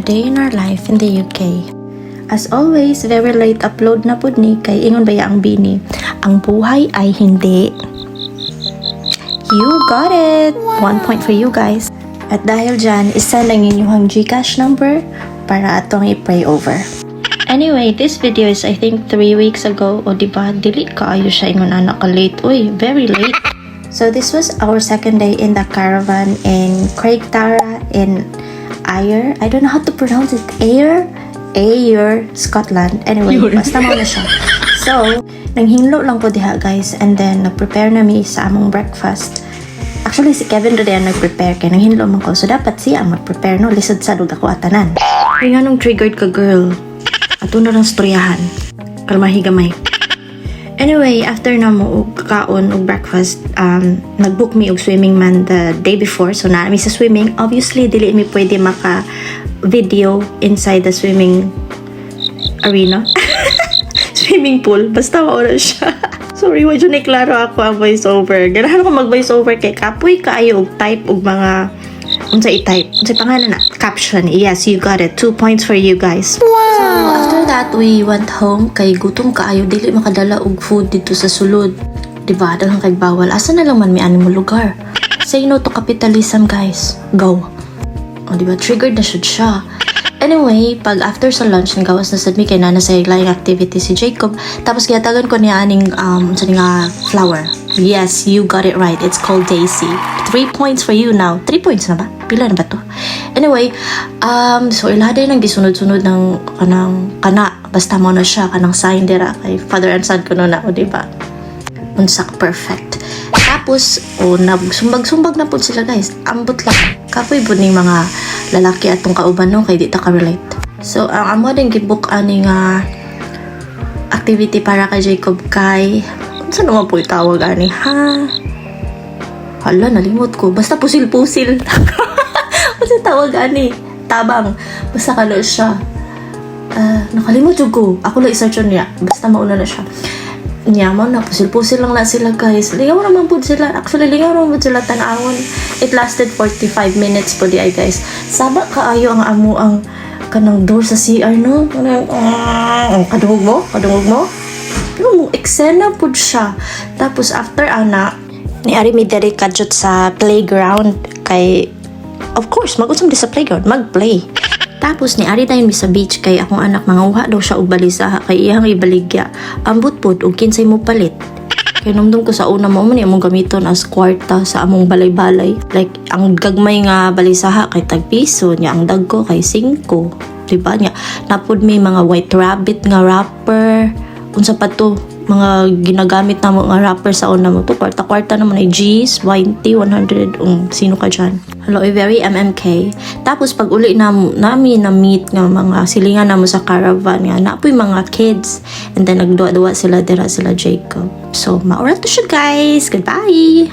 day in our life in the UK. As always, very late upload na pud ni kay ingon baya ang bini. Ang buhay ay hindi. You got it! 1 point for you guys. At dahil dyan, isa lang inyong Gcash number para atong i-pray over. Anyway, this video is I think 3 weeks ago. O diba, dili kaayo siya ingon anak ka late. Uy, very late. So this was our second day in the caravan in Craigtara in Ayr. I don't know how to pronounce it. Ayr, Scotland. Anyway, basta mo na siya. So, nanghinlo lang ko diha guys. And then, nag-prepare na mi sa among breakfast. Actually, si Kevin rin yan nag-prepare kaya nanghinlo man ko. So, dapat siya ang mag-prepare, no? Lisod sa duga ko atanan. Kaya nga nung triggered ka, girl. Ato na lang storyahan. Kalmahi-gamay. Anyway, after na mo og kakaon og breakfast, nag-book me og swimming man the day before. So, na mi sa swimming. Obviously, dili mi pwede maka-video inside the swimming arena. Swimming pool. Basta mauna siya. Sorry, wadyo na klaro ako ang voiceover. Ganahan ko mag-voiceover kay kapoy kaayo og type og mga unsa i-type. Unsa pangalan na? Caption. Yes, you got it. 2 points for you guys. Wow! So, after that, we went home kay gutom kaayo. Dili makadala og food dito sa sulod. Diba? Daghang kay bawal. Asa na lang man may animo lugar. Say no to capitalism, guys. Go. O, diba? Triggered na siya. Anyway, pag after sa lunch, nagawas na sad mi kay nana sa iglayang activity si Jacob. Tapos kiyatagan ko niya aning sa nga flower. Yes, you got it right. It's called Daisy. 3 points for you now. 3 points na ba? Pila na ba to? Anyway, so iladay nang gisunod-sunod ng kana. Basta mo na siya, kanang sign dira kay father and son ko na, o diba? Unsak perfect. Tapos, nagsumbag-sumbag na po sila guys. Ambot lang. Kapoy po ning mga lalaki atong kauban no, kay di ta ka-relate. So, ang amo din gibook aning activity para kay Jacob kay unsa naman po itawag ani ha? Hala, nalimot ko. Basta pusil-pusil. Unsa tawag ani? Tabang. Basta kalo siya. Nakalimot jud ko. Ako lang i-search niya. Basta mauna na siya. Nyaman na, pusil-pusil lang na sila guys. Lingaw naman po sila. Actually, lingaw naman po sila tanawon. It lasted 45 minutes po di ay guys. Saba kaayo ang amo ang kanang door sa CR no? Kadungog mo? Pero eksena po siya. Tapos after ni Ari mi diri kadjot sa playground kay of course, mag-usam di sa playground, mag-play. Tapos ni Ari dayon mi sa beach kay akong anak manguha daw siya og balisa kay iyang ibaligya. Ambot pod og kinsay mo palit. Kay numdum ko sa una mo man imong gamiton as kwarta sa among balay-balay. Like ang gagmay nga balisaha kay tag piso nya, ang dagko kay 5. Diba nya? Napod may mga white rabbit nga wrapper. Unsa pa to? Mga ginagamit na mo nga wrapper sa una mo to. Kwarta-kwarta naman ay G's, 20, 100, sino ka dyan? Hello, very MMK. Tapos pag uli namin na-meet nga mga silingan na mo sa caravan nga, napoy mga kids. And then nagduwa-duwa sila dira sila Jacob. So, maura to siya guys. Goodbye!